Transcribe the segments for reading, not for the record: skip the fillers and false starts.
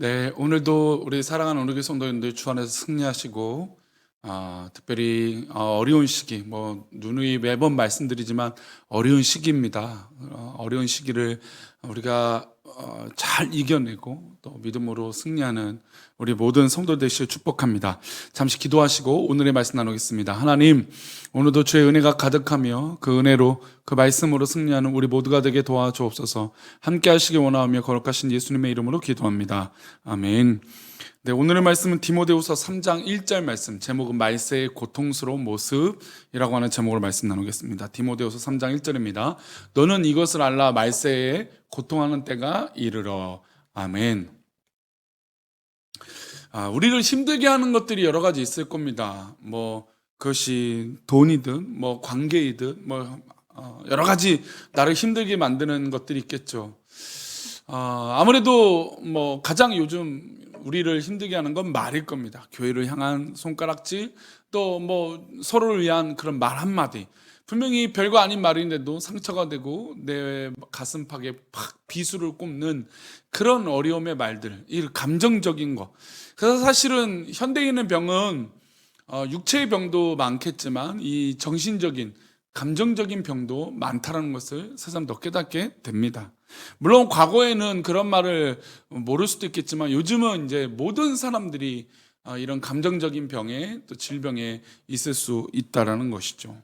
네, 오늘도 우리 사랑하는 우리 교회 성도님들 주 안에서 승리하시고, 특별히 어려운 시기, 누누이 매번 말씀드리지만 어려운 시기입니다. 어려운 시기를 우리가 잘 이겨내고 또 믿음으로 승리하는 우리 모든 성도 되시길 축복합니다. 잠시 기도하시고 오늘의 말씀 나누겠습니다. 하나님, 오늘도 주의 은혜가 가득하며 그 은혜로 그 말씀으로 승리하는 우리 모두가 되게 도와주옵소서. 함께 하시기 원하오며 거룩하신 예수님의 이름으로 기도합니다. 아멘. 네, 오늘의 말씀은 디모데후서 3장 1절 말씀, 제목은 말세의 고통스러운 모습이라고 하는 제목으로 말씀 나누겠습니다. 디모데후서 3장 1절입니다. 너는 이것을 알라, 말세에 고통하는 때가 이르러. 아멘. 우리를 힘들게 하는 것들이 여러 가지 있을 겁니다. 그것이 돈이든 관계이든 여러 가지 나를 힘들게 만드는 것들이 있겠죠. 아무래도 가장 요즘 우리를 힘들게 하는 건 말일 겁니다. 교회를 향한 손가락질, 또 서로를 위한 그런 말 한마디, 분명히 별거 아닌 말인데도 상처가 되고 내 가슴팍에 팍 비수를 꼽는 그런 어려움의 말들, 이 감정적인 거. 그래서 사실은 현대인의 병은 육체의 병도 많겠지만 이 정신적인, 감정적인 병도 많다는 것을 새삼 더 깨닫게 됩니다. 물론 과거에는 그런 말을 모를 수도 있겠지만 요즘은 이제 모든 사람들이 이런 감정적인 병에, 또 질병에 있을 수 있다라는 것이죠.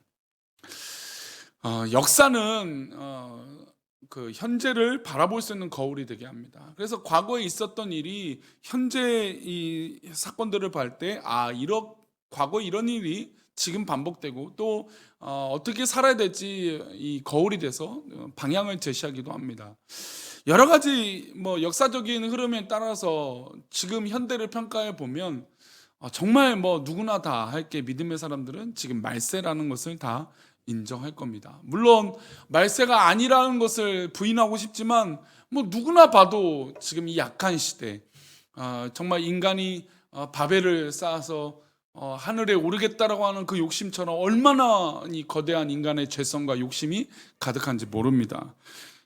역사는 그 현재를 바라볼 수 있는 거울이 되게 합니다. 그래서 과거에 있었던 일이 현재 이 사건들을 볼 때 과거 이런 일이 지금 반복되고 또 어떻게 살아야 될지 이 거울이 돼서 방향을 제시하기도 합니다. 여러 가지 역사적인 흐름에 따라서 지금 현대를 평가해 보면 정말 누구나 다 할게 믿음의 사람들은 지금 말세라는 것을 다 인정할 겁니다. 물론 말세가 아니라는 것을 부인하고 싶지만 누구나 봐도 지금 이 약한 시대, 정말 인간이 바벨을 쌓아서 하늘에 오르겠다라고 하는 그 욕심처럼 얼마나 이 거대한 인간의 죄성과 욕심이 가득한지 모릅니다.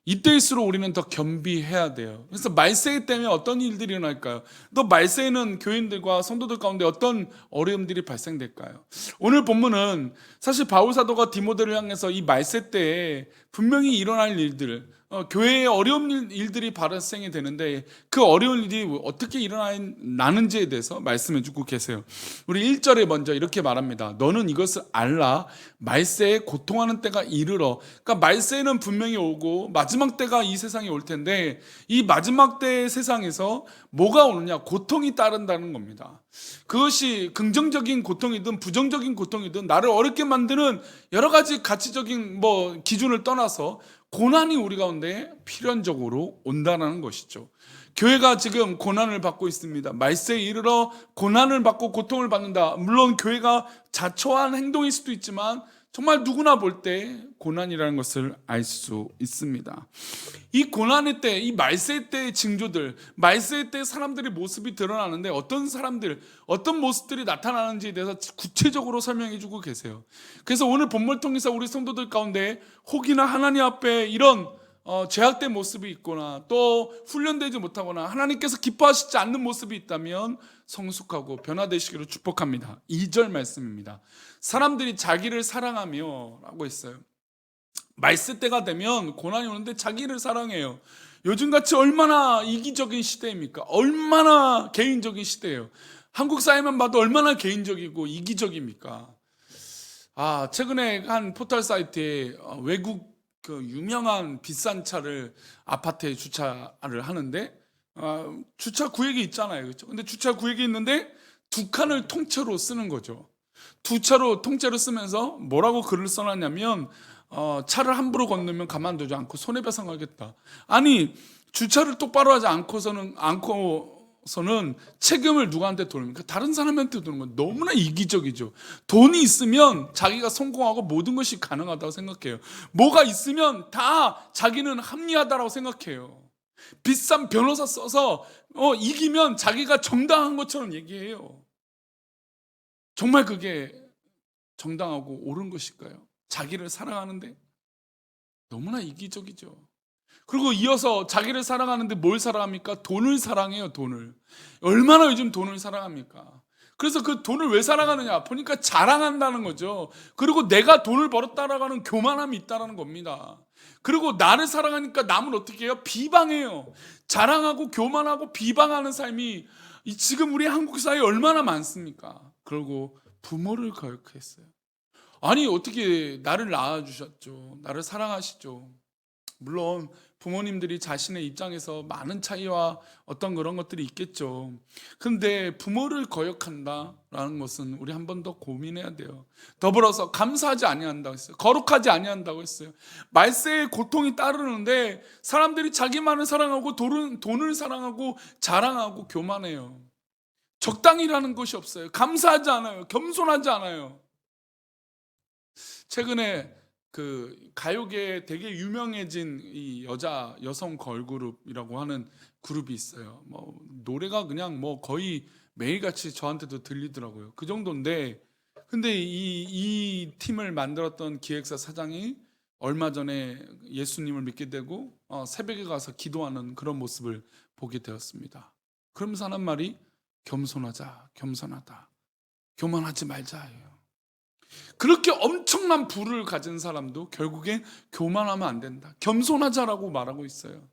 이때일수록 우리는 더 겸비해야 돼요. 그래서 말세 때문에 어떤 일들이 일어날까요? 또 말세에는 교인들과 성도들 가운데 어떤 어려움들이 발생될까요? 오늘 본문은 사실 바울 사도가 디모데를 향해서 이 말세 때에 분명히 일어날 일들, 교회에 어려운 일들이 발생이 되는데 그 어려운 일이 어떻게 일어나는지에 대해서 말씀해 주고 계세요. 우리 1절에 먼저 이렇게 말합니다. 너는 이것을 알라, 말세에 고통하는 때가 이르러. 그러니까 말세는 분명히 오고 마지막 때가 이 세상에 올 텐데 이 마지막 때의 세상에서 뭐가 오느냐? 고통이 따른다는 겁니다. 그것이 긍정적인 고통이든 부정적인 고통이든 나를 어렵게 만드는 여러 가지 가치적인 기준을 떠나서 고난이 우리 가운데 필연적으로 온다는 것이죠. 교회가 지금 고난을 받고 있습니다. 말세에 이르러 고난을 받고 고통을 받는다. 물론 교회가 자초한 행동일 수도 있지만 정말 누구나 볼 때 고난이라는 것을 알 수 있습니다. 이 고난의 때, 이 말세 때의 징조들, 말세 때 사람들의 모습이 드러나는데 어떤 사람들, 어떤 모습들이 나타나는지에 대해서 구체적으로 설명해 주고 계세요. 그래서 오늘 본문을 통해서 우리 성도들 가운데 혹이나 하나님 앞에 이런 죄악된 모습이 있거나 또 훈련되지 못하거나 하나님께서 기뻐하시지 않는 모습이 있다면 성숙하고 변화되시기를 축복합니다. 2절 말씀입니다. 사람들이 자기를 사랑하며 라고 했어요. 말세 때가 되면 고난이 오는데 자기를 사랑해요. 요즘같이 얼마나 이기적인 시대입니까? 얼마나 개인적인 시대예요. 한국 사회만 봐도 얼마나 개인적이고 이기적입니까? 최근에 한 포털 사이트에 외국 그 유명한 비싼 차를 아파트에 주차를 하는데 주차 구역이 있잖아요. 그렇죠? 근데 주차 구역이 있는데 두 칸을 통째로 쓰는 거죠. 두 차로 통째로 쓰면서 뭐라고 글을 써놨냐면 차를 함부로 건너면 가만두지 않고 손해배상하겠다. 아니 주차를 똑바로 하지 않고서는 책임을 누구한테 돌립니까? 다른 사람한테 도는 건 너무나 이기적이죠. 돈이 있으면 자기가 성공하고 모든 것이 가능하다고 생각해요. 뭐가 있으면 다 자기는 합리하다고 생각해요. 비싼 변호사 써서 이기면 자기가 정당한 것처럼 얘기해요. 정말 그게 정당하고 옳은 것일까요? 자기를 사랑하는데 너무나 이기적이죠. 그리고 이어서 자기를 사랑하는데 뭘 사랑합니까? 돈을 사랑해요, 돈을. 얼마나 요즘 돈을 사랑합니까? 그래서 그 돈을 왜 사랑하느냐? 보니까 자랑한다는 거죠. 그리고 내가 돈을 벌었다라고 하는 교만함이 있다는 겁니다. 그리고 나를 사랑하니까 남을 어떻게 해요? 비방해요. 자랑하고 교만하고 비방하는 삶이 지금 우리 한국 사회에 얼마나 많습니까? 그리고 부모를 거역했어요. 아니 어떻게 나를 낳아주셨죠? 나를 사랑하시죠? 물론 부모님들이 자신의 입장에서 많은 차이와 어떤 그런 것들이 있겠죠. 그런데 부모를 거역한다라는 것은 우리 한 번 더 고민해야 돼요. 더불어서 감사하지 아니한다고 했어요. 거룩하지 아니한다고 했어요. 말세의 고통이 따르는데 사람들이 자기만을 사랑하고 돈을 사랑하고 자랑하고 교만해요. 적당히라는 것이 없어요. 감사하지 않아요. 겸손하지 않아요. 최근에 그 가요계에 되게 유명해진 이 여성 걸그룹이라고 하는 그룹이 있어요. 뭐 노래가 그냥 뭐 거의 매일같이 저한테도 들리더라고요. 그 정도인데 근데 이 팀을 만들었던 기획사 사장이 얼마 전에 예수님을 믿게 되고 새벽에 가서 기도하는 그런 모습을 보게 되었습니다. 그러면서 하는 말이 겸손하자, 겸손하다, 교만하지 말자예요. 그렇게 엄청난 부를 가진 사람도 결국엔 교만하면 안 된다, 겸손하자라고 말하고 있어요.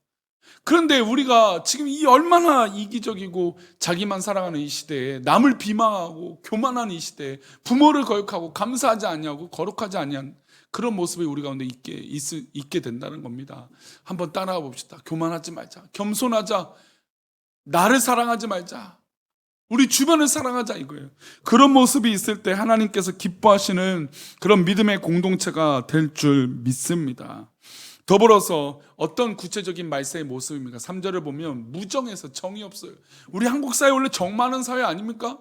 그런데 우리가 지금 이 얼마나 이기적이고 자기만 사랑하는 이 시대에, 남을 비방하고 교만한 이 시대에 부모를 거역하고 감사하지 아니하고 거룩하지 아니한 그런 모습이 우리 가운데 있게 된다는 겁니다. 한번 따라가 봅시다. 교만하지 말자, 겸손하자, 나를 사랑하지 말자, 우리 주변을 사랑하자 이거예요. 그런 모습이 있을 때 하나님께서 기뻐하시는 그런 믿음의 공동체가 될 줄 믿습니다. 더불어서 어떤 구체적인 말세의 모습입니까? 3절을 보면 무정해서 정이 없어요. 우리 한국 사회 원래 정 많은 사회 아닙니까?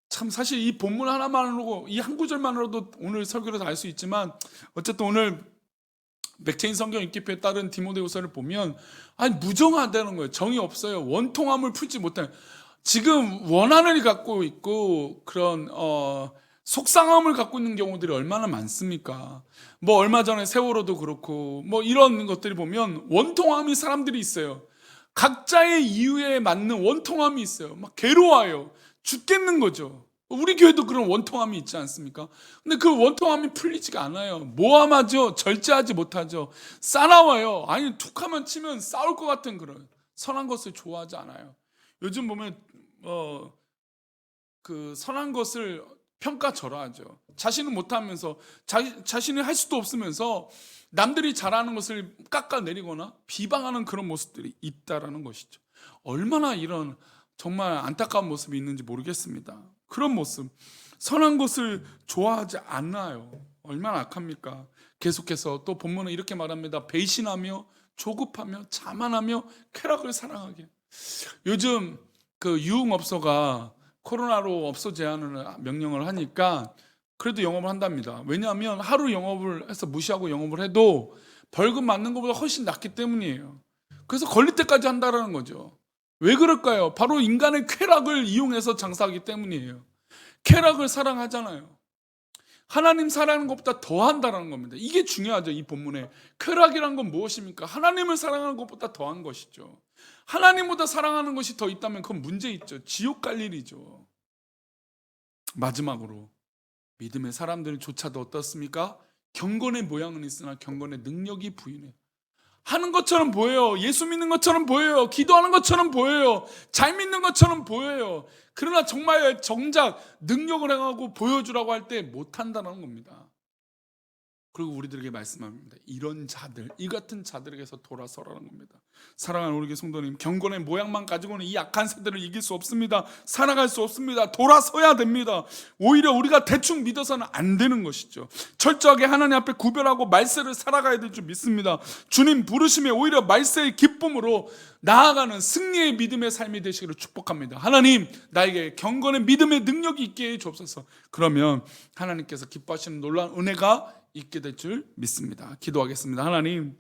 참 사실 이 본문 하나만으로, 이 한 구절만으로도 오늘 설교를 다 할 수 있지만 어쨌든 오늘 맥체인 성경 읽기표에 따른 디모데후서를 보면 아니 무정하다는 거예요. 정이 없어요. 원통함을 풀지 못해요. 지금 원한을 갖고 있고 그런 속상함을 갖고 있는 경우들이 얼마나 많습니까? 뭐 얼마 전에 세월호도 그렇고 뭐 이런 것들이 보면 원통함이 사람들이 있어요. 각자의 이유에 맞는 원통함이 있어요. 막 괴로워요. 죽겠는 거죠. 우리 교회도 그런 원통함이 있지 않습니까? 근데 그 원통함이 풀리지가 않아요. 모함하죠. 절제하지 못하죠. 싸나워요. 아니 툭하면 치면 싸울 것 같은 그런 선한 것을 좋아하지 않아요. 요즘 보면 그 선한 것을 평가절하하죠. 자신은 못하면서 자신이 할 수도 없으면서 남들이 잘하는 것을 깎아내리거나 비방하는 그런 모습들이 있다라는 것이죠. 얼마나 이런 정말 안타까운 모습이 있는지 모르겠습니다. 그런 모습, 선한 것을 좋아하지 않아요. 얼마나 악합니까? 계속해서 또 본문은 이렇게 말합니다. 배신하며 조급하며 자만하며 쾌락을 사랑하게. 요즘 그 유흥업소가 코로나로 업소 제한을 명령을 하니까 그래도 영업을 한답니다. 왜냐하면 하루 영업을 해서 무시하고 영업을 해도 벌금 맞는 것보다 훨씬 낫기 때문이에요. 그래서 걸릴 때까지 한다는 거죠. 왜 그럴까요? 바로 인간의 쾌락을 이용해서 장사하기 때문이에요. 쾌락을 사랑하잖아요. 하나님 사랑하는 것보다 더 한다는 겁니다. 이게 중요하죠. 이 본문에 쾌락이란 건 무엇입니까? 하나님을 사랑하는 것보다 더한 것이죠. 하나님보다 사랑하는 것이 더 있다면 그건 문제 있죠. 지옥 갈 일이죠. 마지막으로 믿음의 사람들조차도 어떻습니까? 경건의 모양은 있으나 경건의 능력이 부인해요. 하는 것처럼 보여요. 예수 믿는 것처럼 보여요. 기도하는 것처럼 보여요. 잘 믿는 것처럼 보여요. 그러나 정말 정작 능력을 행하고 보여주라고 할 때 못한다는 겁니다. 그리고 우리들에게 말씀합니다. 이런 자들, 이 같은 자들에게서 돌아서라는 겁니다. 사랑하는 우리 교회 성도님, 경건의 모양만 가지고는 이 악한 세대를 이길 수 없습니다. 살아갈 수 없습니다. 돌아서야 됩니다. 오히려 우리가 대충 믿어서는 안 되는 것이죠. 철저하게 하나님 앞에 구별하고 말세를 살아가야 될 줄 믿습니다. 주님 부르심에 오히려 말세의 기쁨으로 나아가는 승리의 믿음의 삶이 되시기를 축복합니다. 하나님, 나에게 경건의 믿음의 능력이 있게 해 주옵소서. 그러면 하나님께서 기뻐하시는 놀라운 은혜가 있게 될 줄 믿습니다. 기도하겠습니다. 하나님,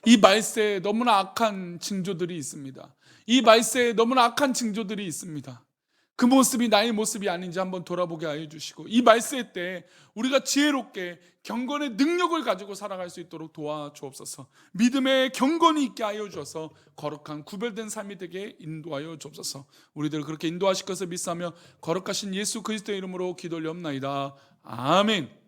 이 말세에 너무나 악한 징조들이 있습니다. 이 말세에 너무나 악한 징조들이 있습니다. 그 모습이 나의 모습이 아닌지 한번 돌아보게 하여 주시고, 이 말세 때 우리가 지혜롭게 경건의 능력을 가지고 살아갈 수 있도록 도와주옵소서. 믿음의 경건이 있게 하여 주셔서 거룩한 구별된 삶이 되게 인도하여 주옵소서. 우리들 그렇게 인도하실 것을 믿사며 거룩하신 예수 그리스도의 이름으로 기도 올리옵나이다. 아멘.